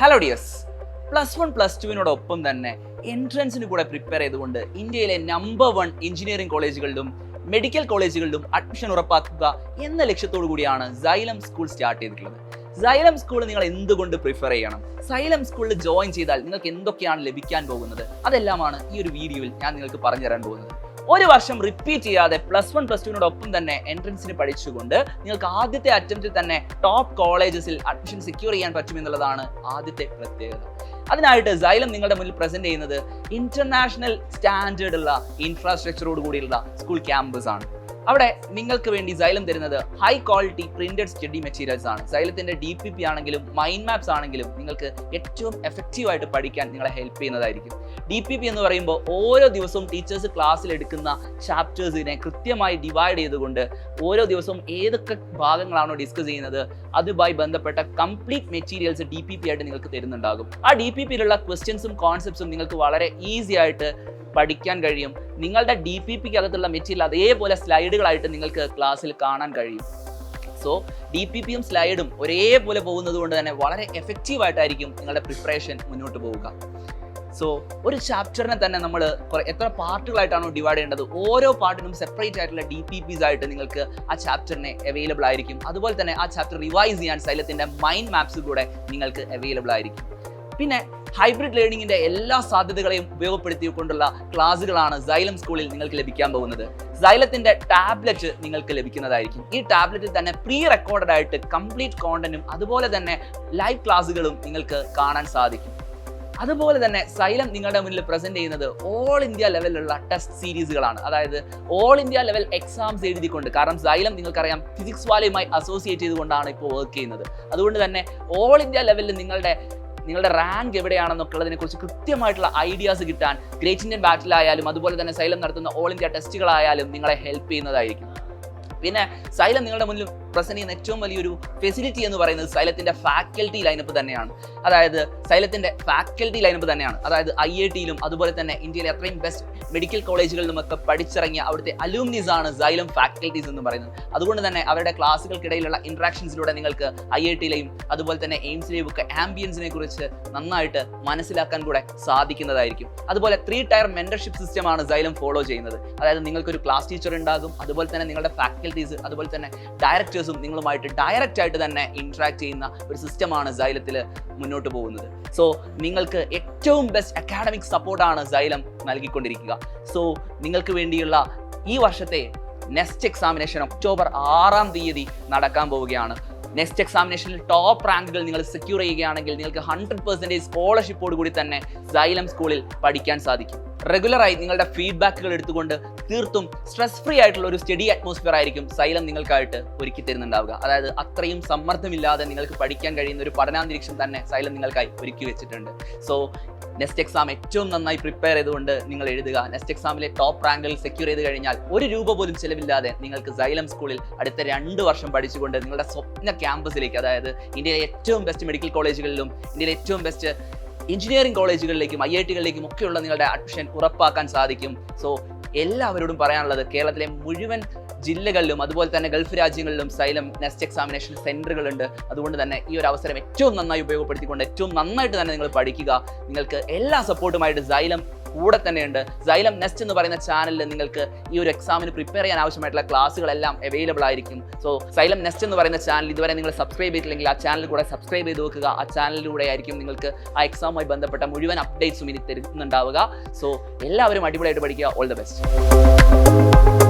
Hello dears, +1 +2 തന്നെ എൻട്രൻസിന് കൂടെ prepare ചെയ്തുകൊണ്ട് ഇന്ത്യയിലെ നമ്പർ 1 എഞ്ചിനീയറിംഗ് കോളേജുകളിലും മെഡിക്കൽ കോളേജുകളിലും അഡ്മിഷൻ ഉറപ്പാക്കുക എന്ന ലക്ഷ്യത്തോടു കൂടിയാണ് സൈലം സ്കൂൾ സ്റ്റാർട്ട് ചെയ്തിട്ടുള്ളത്. സൈലം സ്കൂൾ നിങ്ങൾ എന്തുകൊണ്ട് പ്രിഫർ ചെയ്യണം, സൈലം സ്കൂളിൽ ജോയിൻ ചെയ്താൽ നിങ്ങൾക്ക് എന്തൊക്കെയാണ് ലഭിക്കാൻ പോകുന്നത്, അതെല്ലാമാണ് ഈ ഒരു വീഡിയോയിൽ ഞാൻ നിങ്ങൾക്ക് പറഞ്ഞു തരാൻ പോകുന്നത്. ഒരു വർഷം റിപ്പീറ്റ് ചെയ്യാതെ +1 +2 തന്നെ എൻട്രൻസിന് പഠിച്ചുകൊണ്ട് നിങ്ങൾക്ക് ആദ്യത്തെ അറ്റംപ്റ്റിൽ തന്നെ ടോപ്പ് കോളേജസിൽ അഡ്മിഷൻ സെക്യൂർ ചെയ്യാൻ പറ്റുമെന്നുള്ളതാണ് ആദ്യത്തെ പ്രത്യേകത. അതിനായിട്ട് സൈലം നിങ്ങളുടെ മുന്നിൽ പ്രസന്റ് ചെയ്യുന്നത് ഇന്റർനാഷണൽ സ്റ്റാൻഡേർഡ് ഉള്ള ഇൻഫ്രാസ്ട്രക്ചറോട് കൂടിയുള്ള സ്കൂൾ ക്യാമ്പസ് ആണ്. അവിടെ നിങ്ങൾക്ക് വേണ്ടി സൈലം തരുന്നത് high quality printed study materials ആണ്. സൈലത്തിന്റെ DPP ആണെങ്കിലും മൈൻഡ് മാപ്സ് ആണെങ്കിലും നിങ്ങൾക്ക് ഏറ്റവും എഫക്റ്റീവായിട്ട് പഠിക്കാൻ നിങ്ങളെ ഹെൽപ്പ് ചെയ്യുന്നതായിരിക്കും. DPP എന്ന് പറയുമ്പോൾ ഓരോ ദിവസവും ടീച്ചേഴ്സ് ക്ലാസ്സിൽ എടുക്കുന്ന ചാപ്റ്റേഴ്സിനെ കൃത്യമായി ഡിവൈഡ് ചെയ്തുകൊണ്ട് ഓരോ ദിവസവും ഏതൊക്കെ ഭാഗങ്ങളാണോ ഡിസ്കസ് ചെയ്യുന്നത് അതുമായി ബന്ധപ്പെട്ട കംപ്ലീറ്റ് മെറ്റീരിയൽസ് DPP ആയിട്ട് നിങ്ങൾക്ക് തരുന്നുണ്ടാകും. ആ DPPയിലുള്ള ക്വസ്റ്റ്യൻസും കോൺസെപ്റ്റ്സും നിങ്ങൾക്ക് വളരെ ഈസി ആയിട്ട് പഠിക്കാൻ കഴിയും. നിങ്ങളുടെ DPPക്ക് അകത്തുള്ള മെറ്റീരിയൽ അതേപോലെ സ്ലൈഡുകളായിട്ട് നിങ്ങൾക്ക് ക്ലാസ്സിൽ കാണാൻ കഴിയും. സോ DPPയും സ്ലൈഡും ഒരേപോലെ പോകുന്നത് കൊണ്ട് തന്നെ വളരെ എഫക്റ്റീവ് ആയിട്ടായിരിക്കും നിങ്ങളുടെ പ്രിപ്പറേഷൻ മുന്നോട്ട് പോവുക. സോ ഒരു ചാപ്റ്ററിനെ തന്നെ നമ്മൾ എത്ര പാർട്ടുകളായിട്ടാണോ ഡിവൈഡ് ചെയ്യേണ്ടത്, ഓരോ പാർട്ടിനും സെപ്പറേറ്റ് ആയിട്ടുള്ള DPPs ആയിട്ട് നിങ്ങൾക്ക് ആ ചാപ്റ്ററിനെ അവൈലബിൾ ആയിരിക്കും. അതുപോലെ തന്നെ ആ ചാപ്റ്റർ റിവൈസ് ചെയ്യാൻ സൈലത്തിന്റെ മൈൻഡ് മാപ്സ് കൂടെ നിങ്ങൾക്ക് അവൈലബിൾ ആയിരിക്കും. പിന്നെ ഹൈബ്രിഡ് ലേണിംഗിന്റെ എല്ലാ സാധ്യതകളെയും ഉപയോഗപ്പെടുത്തിക്കൊണ്ടുള്ള ക്ലാസ്സുകളാണ് സൈലം സ്കൂളിൽ നിങ്ങൾക്ക് ലഭിക്കാൻ പോകുന്നത്. സൈലത്തിന്റെ ടാബ്ലറ്റ് നിങ്ങൾക്ക് ലഭിക്കുന്നതായിരിക്കും. ഈ ടാബ്ലറ്റിൽ തന്നെ പ്രീ റെക്കോർഡഡ് ആയിട്ട് കംപ്ലീറ്റ് കോണ്ടന്റും അതുപോലെ തന്നെ ലൈവ് ക്ലാസ്സുകളും നിങ്ങൾക്ക് കാണാൻ സാധിക്കും. അതുപോലെ തന്നെ സൈലം നിങ്ങളുടെ മുന്നിൽ പ്രസന്റ് ചെയ്യുന്നത് ഓൾ ഇന്ത്യ ലെവലിലുള്ള ടെസ്റ്റ് സീരീസുകളാണ്. അതായത് ഓൾ ഇന്ത്യ ലെവൽ എക്സാംസ് എഴുതിക്കൊണ്ട്, കാരണം സൈലം നിങ്ങൾക്കറിയാം ഫിസിക്സ് വാല്യുമായി അസോസിയേറ്റ് ചെയ്തുകൊണ്ടാണ് ഇപ്പോൾ വർക്ക് ചെയ്യുന്നത്. അതുകൊണ്ട് തന്നെ ഓൾ ഇന്ത്യ ലെവലിൽ നിങ്ങളുടെ റാങ്ക് എവിടെയാണെന്നൊക്കെ ഉള്ളതിനെ കുറിച്ച് കൃത്യമായിട്ടുള്ള ഐഡിയാസ് കിട്ടാൻ ഗ്രേറ്റ് ഇന്ത്യൻ ബാറ്റിൽ ആയാലും അതുപോലെ തന്നെ സൈലം നടത്തുന്ന ഓൾ ഇന്ത്യ ടെസ്റ്റുകളായാലും നിങ്ങളെ ഹെൽപ്പ് ചെയ്യുന്നതായിരിക്കും. പിന്നെ സൈലം നിങ്ങളുടെ മുന്നിൽ പ്രസന്റ് ചെയ്യുന്ന ഏറ്റവും വലിയൊരു ഫെസിലിറ്റി എന്ന് പറയുന്നത് സൈലത്തിന്റെ ഫാക്കൽറ്റി ലൈനപ്പ് തന്നെയാണ്. അതായത് IITയിലും അതുപോലെ തന്നെ ഇന്ത്യയിലെ അത്രയും ബെസ്റ്റ് മെഡിക്കൽ കോളേജുകളിലുമൊക്കെ പഠിച്ചിറങ്ങിയ അവിടുത്തെ അലൂമിനീസ് ആണ് സൈലം ഫാക്കൽറ്റീസ് എന്ന് പറയുന്നത്. അതുകൊണ്ട് തന്നെ അവരുടെ ക്ലാസ്സുകൾക്കിടയിലുള്ള ഇന്ററാക്ഷൻസിലൂടെ നിങ്ങൾക്ക് IITയിലെയും അതുപോലെ തന്നെ എയിംസിലെയും ഒക്കെ ആംബിയൻസിനെ കുറിച്ച് നന്നായിട്ട് മനസ്സിലാക്കാൻ കൂടെ സാധിക്കുന്നതായിരിക്കും. അതുപോലെ 3 ടയർ മെന്റർഷിപ്പ് സിസ്റ്റമാണ് സൈലം ഫോളോ ചെയ്യുന്നത്. അതായത് നിങ്ങൾക്കൊരു ക്ലാസ് ടീച്ചർ ഉണ്ടാകും, അതുപോലെ തന്നെ നിങ്ങളുടെ ഫാക്കൽറ്റീസ് അതുപോലെ തന്നെ ഡയറക്ടേഴ്സും നിങ്ങളുമായിട്ട് ഡയറക്റ്റ് ആയിട്ട് തന്നെ ഇന്ററാക്ട് ചെയ്യുന്ന ഒരു സിസ്റ്റമാണ് സൈലത്തിൽ മുന്നോട്ട് പോകുന്നത്. സോ നിങ്ങൾക്ക് ഏറ്റവും ബെസ്റ്റ് അക്കാഡമിക് സപ്പോർട്ടാണ് സൈലം നൽകിക്കൊണ്ടിരിക്കുക. സോ നിങ്ങൾക്ക് വേണ്ടിയുള്ള ഈ വർഷത്തെ നെക്സ്റ്റ് എക്സാമിനേഷൻ ഒക്ടോബർ 6 നടക്കാൻ പോവുകയാണ്. നെക്സ്റ്റ് എക്സാമിനേഷനിൽ ടോപ്പ് റാങ്കുകൾ നിങ്ങൾ സെക്യൂർ ചെയ്യുകയാണെങ്കിൽ നിങ്ങൾക്ക് 100% സ്കോളർഷിപ്പോട് കൂടി തന്നെ സൈലം സ്കൂളിൽ പഠിക്കാൻ സാധിക്കും. റെഗുലറായി നിങ്ങളുടെ ഫീഡ്ബാക്കുകൾ എടുത്തുകൊണ്ട് തീർത്തും സ്ട്രെസ് ഫ്രീ ആയിട്ടുള്ള ഒരു സ്റ്റഡി അറ്റ്മോസ്ഫിയർ ആയിരിക്കും സൈലം നിങ്ങൾക്കായിട്ട് ഒരുക്കി തരുന്നുണ്ടാവുക. അതായത് അത്രയും സമ്മർദ്ദമില്ലാതെ നിങ്ങൾക്ക് പഠിക്കാൻ കഴിയുന്ന ഒരു പഠനാന്തരീക്ഷം തന്നെ സൈലം നിങ്ങൾക്കായി ഒരുക്കി വെച്ചിട്ടുണ്ട്. സോ നെക്സ്റ്റ് എക്സാം ഏറ്റവും നന്നായി പ്രിപ്പയർ ചെയ്തുകൊണ്ട് നിങ്ങൾ എഴുതുക. നെക്സ്റ്റ് എക്സാമിലെ ടോപ്പ് റാങ്കിൽ സെക്യൂർ ചെയ്ത് കഴിഞ്ഞാൽ ₹1 പോലും ചിലവില്ലാതെ നിങ്ങൾക്ക് സൈലം സ്കൂളിൽ അടുത്ത 2 വർഷം പഠിച്ചുകൊണ്ട് നിങ്ങളുടെ സ്വപ്ന ക്യാമ്പസിലേക്ക്, അതായത് ഇന്ത്യയിലെ ഏറ്റവും ബെസ്റ്റ് മെഡിക്കൽ കോളേജുകളിലും ഇന്ത്യയിലെ ഏറ്റവും ബെസ്റ്റ് എഞ്ചിനീയറിംഗ് കോളേജുകളിലേക്കും IITകളിലേക്കും ഒക്കെയുള്ള നിങ്ങളുടെ അഡ്മിഷൻ ഉറപ്പാക്കാൻ സാധിക്കും. സോ എല്ലാവരോടും പറയാനുള്ളത്, കേരളത്തിലെ മുഴുവൻ ജില്ലകളിലും അതുപോലെ തന്നെ ഗൾഫ് രാജ്യങ്ങളിലും സൈലം നെക്സ്റ്റ് എക്സാമിനേഷൻ സെന്ററുകളുണ്ട്. അതുകൊണ്ട് തന്നെ ഈ ഒരു അവസരം ഏറ്റവും നന്നായി ഉപയോഗപ്പെടുത്തിക്കൊണ്ട് ഏറ്റവും നന്നായിട്ട് തന്നെ നിങ്ങൾ പഠിക്കുക. നിങ്ങൾക്ക് എല്ലാ സപ്പോർട്ടുമായിട്ട് സൈലം കൂടെ തന്നെയുണ്ട്. സൈലം നെക്സ്റ്റ് എന്ന് പറയുന്ന ചാനലിൽ നിങ്ങൾക്ക് ഈ ഒരു എക്സാമിന് പ്രിപ്പയർ ചെയ്യാൻ ആവശ്യമായിട്ടുള്ള ക്ലാസ്സുകളെല്ലാം അവൈലബിൾ ആയിരിക്കും. സോ സൈലം നെക്സ്റ്റ് എന്ന് പറയുന്ന ചാനൽ ഇതുവരെ നിങ്ങൾ സബ്സ്ക്രൈബ് ചെയ്തിട്ടില്ലെങ്കിൽ ആ ചാനൽ കൂടെ സബ്സ്ക്രൈബ് ചെയ്ത് വെക്കുക. ആ ചാനലിലൂടെ ആയിരിക്കും നിങ്ങൾക്ക് ആ എക്സാമുമായി ബന്ധപ്പെട്ട മുഴുവൻ അപ്ഡേറ്റ്സും ഇനി തരുന്നുണ്ടാവുക. സോ എല്ലാവരും അടിപൊളിയായിട്ട് പഠിക്കുക. All the best.